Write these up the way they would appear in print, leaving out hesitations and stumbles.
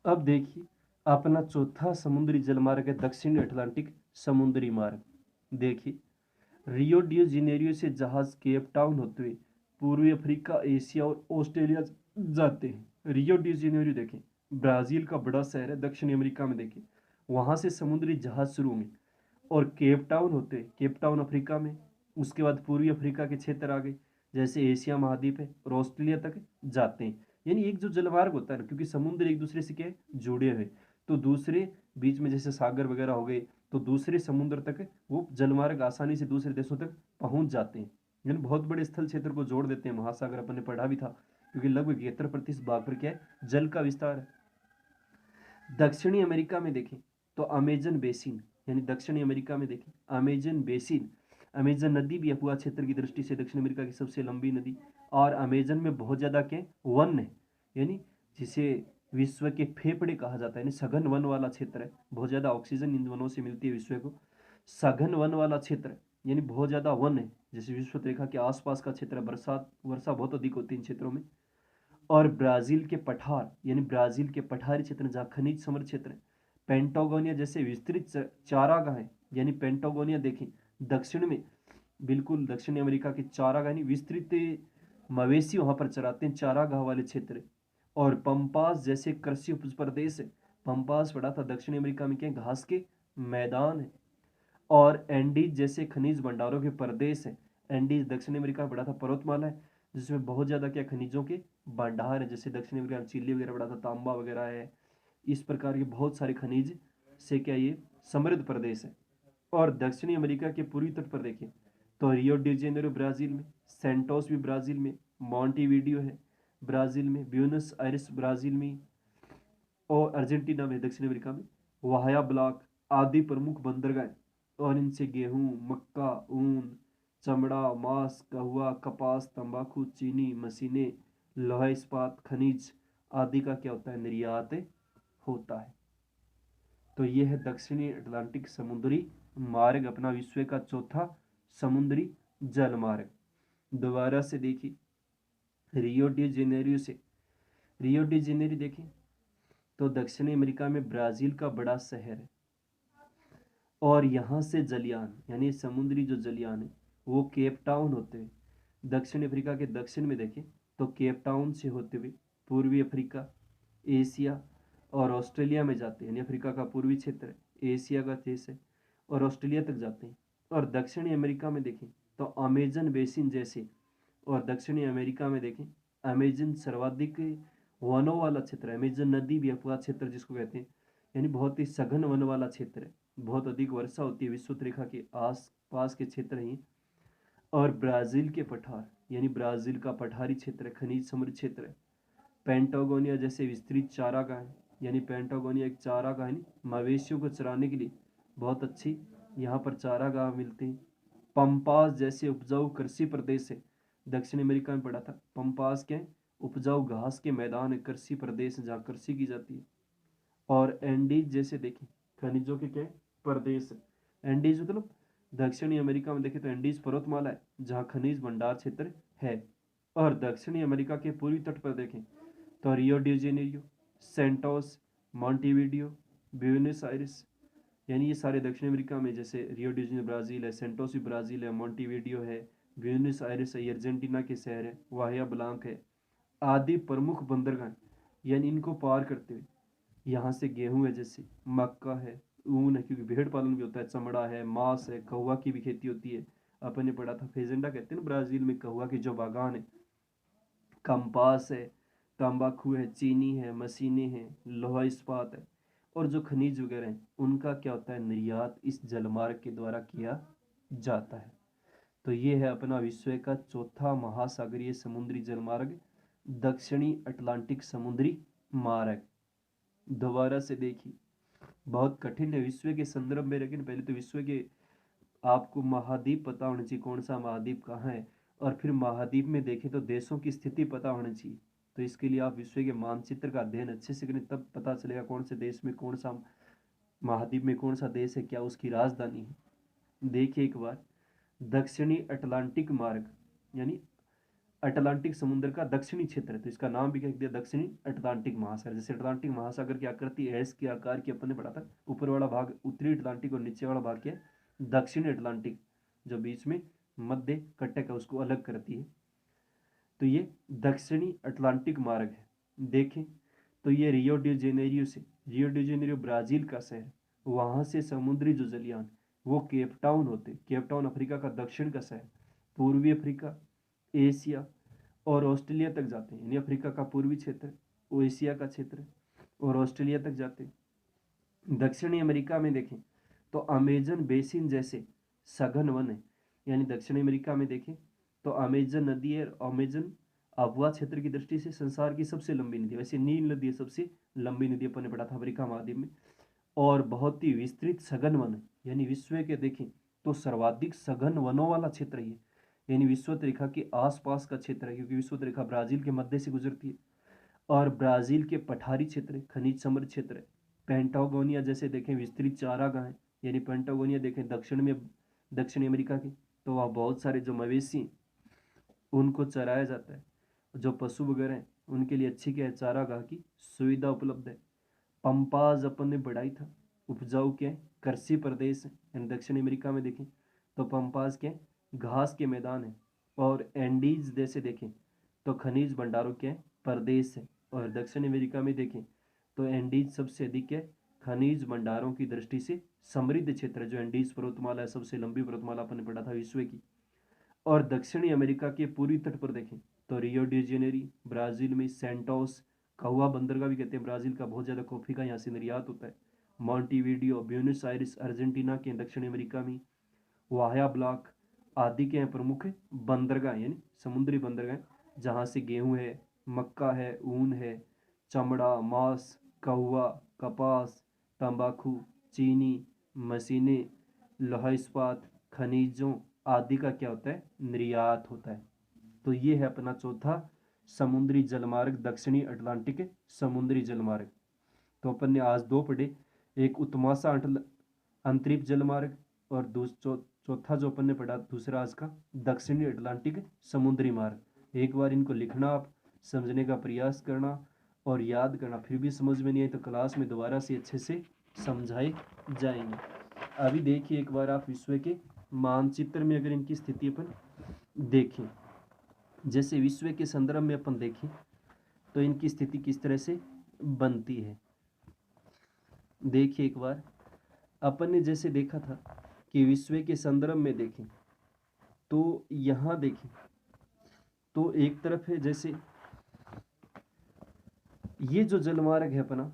अब देखिए, अपना चौथा समुद्री जलमार्ग है दक्षिणी अटलांटिक समुद्री मार्ग। देखिए, रियो डी जेनेरियो से जहाज केप टाउन होते हुए पूर्वी अफ्रीका, एशिया और ऑस्ट्रेलिया जाते हैं। रियो डी जेनेरियो देखें, ब्राजील का बड़ा शहर है दक्षिणी अमेरिका में। देखें, वहां से समुद्री जहाज शुरू होंगे और केप टाउन होते हैं, केप टाउन अफ्रीका में। उसके बाद पूर्वी अफ्रीका के क्षेत्र आ गए, जैसे एशिया महाद्वीप है, और ऑस्ट्रेलिया तक जाते हैं। यानी एक जो जलमार्ग होता है ना, क्योंकि समुद्र एक दूसरे से क्या है, जुड़े हुए, तो दूसरे बीच में जैसे सागर वगैरह हो गए, तो दूसरे समुद्र तक वो जलमार्ग आसानी से दूसरे देशों तक पहुंच जाते हैं। यानी बहुत बड़े स्थल क्षेत्र को जोड़ देते हैं महासागर। अपन ने पढ़ा भी था, क्योंकि लगभग 73% भाग पर क्या है, जल का विस्तार है। दक्षिणी अमेरिका में देखें तो अमेजन बेसिन, यानी दक्षिणी अमेरिका में देखें अमेजन बेसिन, अमेजन नदी भी अपुआ क्षेत्र की दृष्टि से दक्षिण अमेरिका की सबसे लंबी नदी। और अमेजन में बहुत ज्यादा क्या वन है, यानी जिसे विश्व के फेफड़े कहा जाता है, यानी सघन वन वाला क्षेत्र है। बहुत ज्यादा ऑक्सीजन इन वनों से मिलती है विश्व को। सघन वन वाला क्षेत्र है, यानी बहुत ज्यादा वन है, जैसे विश्व रेखा के आसपास का क्षेत्र है। बरसात वर्षा बहुत अधिक होती है इन क्षेत्रों में। और ब्राजील के पठार, यानी ब्राजील के पठारी क्षेत्र जहाँ खनिज समृद्ध क्षेत्र है। पेंटागोनिया जैसे विस्तृत चारागाह है, यानी पेंटागोनिया देखें दक्षिण में, बिल्कुल दक्षिणी अमेरिका के चारागाह, यानी विस्तृत मवेशी वहां पर चराते हैं, चारागाह वाले क्षेत्र है। और पंपास जैसे कृषि उपज प्रदेश है। पंपास पड़ा था दक्षिणी अमेरिका में, क्या घास के मैदान है। और एंडीज जैसे खनिज भंडारों के प्रदेश है। एंडीज दक्षिण अमेरिका में पड़ा था पर्वतमाला है, जिसमें बहुत ज्यादा क्या खनिजों के भंडार है। जैसे दक्षिण अमेरिका में चिल्ली वगैरह पड़ा था, तांबा वगैरह है। इस प्रकार के बहुत सारे खनिज से क्या ये समृद्ध प्रदेश है। और दक्षिणी अमेरिका के पूर्वी तट पर देखें तो रियो डी जेनेरो ब्राजील में, सेंटोस भी ब्राजील में, मॉन्टेविडियो है ब्राजील में, ब्यूनस आयरिस ब्राजील में, और अर्जेंटीना में दक्षिण अमेरिका में, वाहया ब्लॉक आदि प्रमुख बंदरगाह। और इनसे गेहूं, मक्का, ऊन, चमड़ा, मांस, कहवा, कपास, तंबाकू, चीनी, मशीनें, लोहा इस्पात, खनिज आदि का क्या होता है, निर्यात होता है। तो ये है दक्षिणी अटलांटिक समुद्री मार्ग, अपना विश्व का चौथा समुद्री जल मार्ग। दोबारा से देखिए, रियो डी जेनेरियो से, रियो डी जेनेरियो देखें तो दक्षिणी अमेरिका में ब्राजील का बड़ा शहर है। और यहाँ से जलयान, यानी समुद्री जो जलयान है, वो केप टाउन होते हुए दक्षिण अफ्रीका के दक्षिण में देखें तो केप टाउन से होते हुए पूर्वी अफ्रीका, एशिया और ऑस्ट्रेलिया में जाते हैं। यानी अफ्रीका का पूर्वी क्षेत्र है, एशिया का देश है, और ऑस्ट्रेलिया तक जाते हैं। और दक्षिणी अमेरिका में देखें तो अमेजन बेसिन जैसे, और दक्षिणी अमेरिका में देखें अमेजन सर्वाधिक वनों वाला क्षेत्र है। अमेजन नदी भी अफवाह क्षेत्र जिसको कहते हैं, यानी बहुत ही सघन वन वाला क्षेत्र है। बहुत अधिक वर्षा होती है विश्व रेखा के आस पास के क्षेत्र ही। और ब्राजील के पठार, यानी ब्राजील का पठारी क्षेत्र है, खनिज समृद्ध क्षेत्र है। पेंटागोनिया जैसे विस्तृत चारागाह है, यानी पेंटागोनिया एक चारागाह है, मवेशियों को चराने के लिए बहुत अच्छी यहाँ पर चारागाह मिलते हैं। पंपास जैसे उपजाऊ कृषि प्रदेश है, दक्षिण अमेरिका में पड़ा था। पंपास क्या है, उपजाऊ घास के मैदान है, कृषि प्रदेश जहाँ कृषि की जाती है। और एंडीज जैसे देखें खनिजों के क्या है, प्रदेश है। एंडीज मतलब दक्षिणी अमेरिका में देखें तो एंडीज पर्वतमाला है, जहाँ खनिज भंडार क्षेत्र है। और दक्षिणी अमेरिका के पूर्वी तट पर देखें तो Rio de Janeiro, Santos, Montevideo, Buenos Aires, यानी ये सारे दक्षिण अमेरिका में, जैसे रियो डी जेनेरियो ब्राजील है, सेंटोस भी ब्राजील है, मॉन्टेविडियो है, ब्यूनस आयरिस है, अर्जेंटीना के शहर है, वाहिया ब्लांक है, आदि प्रमुख बंदरगाह। यानी इनको पार करते हुए यहाँ से गेहूं है, जैसे मक्का है, ऊन है, क्योंकि भेड़ पालन भी होता है, चमड़ा है, मांस है, कहवा की भी खेती होती है। अपन ने पढ़ा था फेजेंडा कहते हैं ना ब्राजील में कहवा की जो बागान है। कंपास है, तंबाकू है, चीनी है, मशीनें हैं, लोहा इस्पात है, और जो खनिज वगैरह हैं उनका क्या होता है, निर्यात इस जलमार्ग के द्वारा किया जाता है। तो ये है अपना विश्व का चौथा महासागरीय समुद्री जलमार्ग, दक्षिणी अटलांटिक समुद्री मार्ग। दोबारा से देखिए, बहुत कठिन है विश्व के संदर्भ में, लेकिन पहले तो विश्व के आपको महाद्वीप पता होना चाहिए, कौन सा महाद्वीप कहाँ है। और फिर महाद्वीप में देखें तो देशों की स्थिति पता होनी चाहिए। तो इसके लिए आप विश्व के मानचित्र का अध्ययन अच्छे से करें, तब पता चलेगा कौन से देश में कौन सा महाद्वीप में कौन सा देश है, क्या उसकी राजधानी है। देखिए एक बार, दक्षिणी अटलांटिक मार्ग, यानी अटलांटिक समुद्र का दक्षिणी क्षेत्र है, तो इसका नाम भी क्या दिया, दक्षिणी अटलांटिक महासागर। जैसे अटलांटिक महासागर क्या करती है, एस के आकार की, अपन ने पढ़ा था, ऊपर वाला भाग उत्तरी अटलांटिक और नीचे वाला भाग क्या है, दक्षिणी अटलांटिक, जो बीच में मध्य कटक है उसको अलग करती है। तो ये दक्षिणी अटलांटिक मार्ग है। देखें तो ये रियो डी जेनेरियो से, रियो डी जेनेरियो ब्राजील का शहर, वहां से समुद्री जो जलयान वो केप टाउन होते, केप टाउन अफ्रीका का दक्षिण का शहर, पूर्वी अफ्रीका, एशिया और ऑस्ट्रेलिया तक जाते हैं। यानी अफ्रीका का पूर्वी क्षेत्र, एशिया का क्षेत्र और ऑस्ट्रेलिया तक जाते हैं। दक्षिणी अमेरिका में देखें तो अमेजन बेसिन जैसे सघन वन है। यानी दक्षिणी अमेरिका में देखें तो अमेजन नदी है, अमेजन आबुआ क्षेत्र की दृष्टि से संसार की सबसे लंबी नदी, वैसे नील नदी है सबसे लंबी नदी, अपन ने पढ़ा था अफ्रीका महाद्वीप में। और बहुत ही विस्तृत सघन वन है, यानी विश्व के देखें तो सर्वाधिक सघन वनों वाला क्षेत्र है, यानी विश्वत रेखा के आसपास का क्षेत्र है, क्योंकि विश्वत रेखा ब्राजील के मध्य से गुजरती है। और ब्राजील के पठारी क्षेत्र, खनिज समृद्ध क्षेत्र है। पेंटागोनिया जैसे देखें विस्तृत चारागाह है, यानी पेंटागोनिया देखें दक्षिण में, दक्षिणी अमेरिका के, तो वहाँ बहुत सारे जो मवेशी हैं उनको चराया जाता है। जो पशु वगैरह हैं उनके लिए अच्छी क्या है, चारागाह की सुविधा उपलब्ध है। पंपाज अपन ने बढ़ाई था, उपजाऊ क्या है, कृषि प्रदेश है, यानी दक्षिण अमेरिका में देखें तो पंपाज क्या है, घास के मैदान है। और एंडीज जैसे देखें तो खनिज भंडारों के प्रदेश है। और दक्षिण अमेरिका में देखें तो एंडीज सबसे अधिक है, खनिज भंडारों की दृष्टि से समृद्ध क्षेत्र, जो एंडीज पर्वतमाला है सबसे लंबी पर्वतमाला अपन ने पढ़ा था विश्व की। और दक्षिणी अमेरिका के पूर्वी तट पर देखें तो रियो डी जेनेरी ब्राजील में, सेंटोस कहुआ बंदरगाह भी कहते हैं, ब्राजील का बहुत ज़्यादा कॉफ़ी का यहाँ से निर्यात होता है। मॉन्टीवीडियो ब्यूनस आयरिस अर्जेंटीना के दक्षिण अमेरिका में, वाहया ब्लॉक आदि के प्रमुख बंदरगाह, यानी समुद्री बंदरगाह, जहाँ से गेहूँ है, मक्का है, ऊन है, चमड़ा, मांस, कहुआ, कपास, तंबाकू, चीनी, मशीनें, लोहा इस्पात, खनिजों आदि का क्या होता है, निर्यात होता है। तो ये है अपना चौथा समुद्री जलमार्ग, दक्षिणी अटलांटिक समुद्री जलमार्ग। तो अपन ने आज दो पढ़े, एक उत्तमासा अंतरिक्ष जलमार्ग और चौथा जो अपन ने पढ़ा दूसरा आज का दक्षिणी अटलांटिक समुद्री मार्ग। एक बार इनको लिखना, आप समझने का प्रयास करना और याद करना, फिर भी समझ में नहीं आए तो क्लास में दोबारा से अच्छे से समझाए जाएंगे। अभी देखिए एक बार आप विश्व के मानचित्र में अगर इनकी स्थिति अपन देखें, जैसे विश्व के संदर्भ में अपन देखें तो इनकी स्थिति किस तरह से बनती है। देखिए एक बार अपन ने जैसे देखा था कि विश्व के संदर्भ में देखें तो यहाँ देखें तो एक तरफ है, जैसे ये जो जलमार्ग है अपना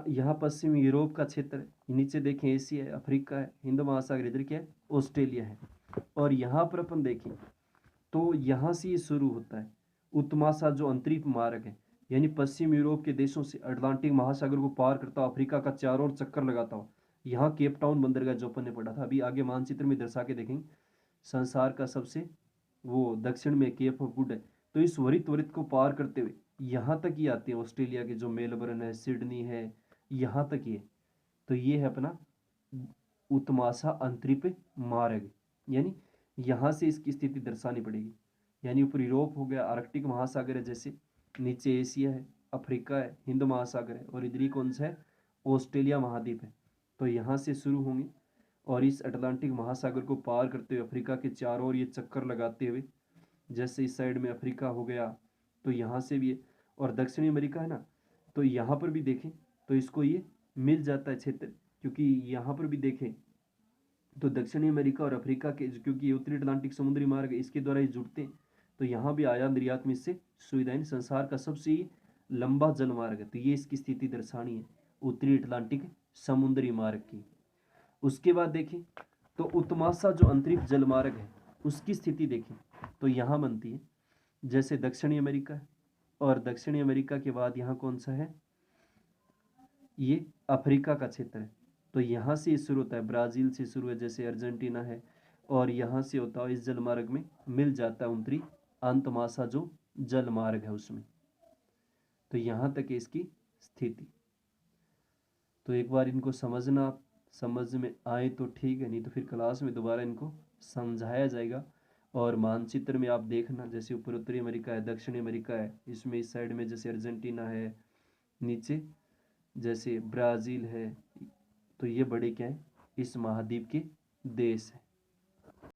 यहाँ पश्चिमी यूरोप का क्षेत्र है, नीचे देखें एशिया है, अफ्रीका है, हिंद महासागर, इधर क्या है, ऑस्ट्रेलिया है। और यहाँ पर अपन देखें तो यहाँ से ये शुरू होता है उत्तमासा जो अंतरिक्ष मार्ग है, यानी पश्चिम यूरोप के देशों से अटलांटिक महासागर को पार करता हुआ अफ्रीका का चारों ओर चक्कर लगाता हुआ यहाँ केप टाउन बंदरगाह जो अपन ने पढ़ा था, अभी आगे मानचित्र में दर्शा के देखेंगे, संसार का सबसे वो दक्षिण में केप ऑफ गुड है। तो इस वृत्त को पार करते हुए यहाँ तक ही आते हैं, ऑस्ट्रेलिया के जो मेलबर्न है, सिडनी है, यहाँ तक ही है। तो ये है अपना उत्तमासा अंतरिक्ष मार्ग, यानी यहाँ से इसकी स्थिति दर्शानी पड़ेगी। यानी ऊपर यूरोप हो गया, आर्कटिक महासागर है, जैसे नीचे एशिया है, अफ्रीका है, हिंद महासागर है, और इधर ही कौन सा है, ऑस्ट्रेलिया महाद्वीप है। तो यहाँ से शुरू होंगे और इस अटलांटिक महासागर को पार करते हुए अफ्रीका के चारों ओर ये चक्कर लगाते हुए, जैसे इस साइड में अफ्रीका हो गया तो यहाँ से भी है, और दक्षिणी अमेरिका है ना, तो यहाँ पर भी देखें तो इसको ये मिल जाता है क्षेत्र, क्योंकि यहाँ पर भी देखें तो दक्षिणी अमेरिका और अफ्रीका के, क्योंकि ये उत्तरी अटलांटिक समुद्री मार्ग है इसके द्वारा ये जुड़ते हैं, तो यहाँ भी आयात निर्यात में इससे सुविधाएं, संसार का सबसे लंबा जल मार्ग है। तो ये इसकी स्थिति दर्शानी है उत्तरी अटलांटिक समुद्री मार्ग की। उसके बाद देखें तो उत्तमासा जो अंतरिक्ष जल मार्ग है उसकी स्थिति देखें तो यहाँ बनती है, जैसे दक्षिणी अमेरिका है, और दक्षिणी अमेरिका के बाद यहाँ कौन सा है, ये अफ्रीका का क्षेत्र है। तो यहाँ से शुरू होता है, ब्राज़ील से शुरू है, जैसे अर्जेंटीना है, और यहाँ से होता है इस जलमार्ग में मिल जाता है उत्तरी अंतमासा जो जलमार्ग है उसमें। तो यहाँ तक है इसकी स्थिति। तो एक बार इनको समझना, समझ में आए तो ठीक है, नहीं तो फिर क्लास में दोबारा इनको समझाया जाएगा और मानचित्र में आप देखना, जैसे ऊपर उत्तरी अमेरिका है, दक्षिणी अमेरिका है, इसमें इस साइड में जैसे अर्जेंटीना है, नीचे जैसे ब्राज़ील है, तो ये बड़े क्या हैं, इस महाद्वीप के देश हैं।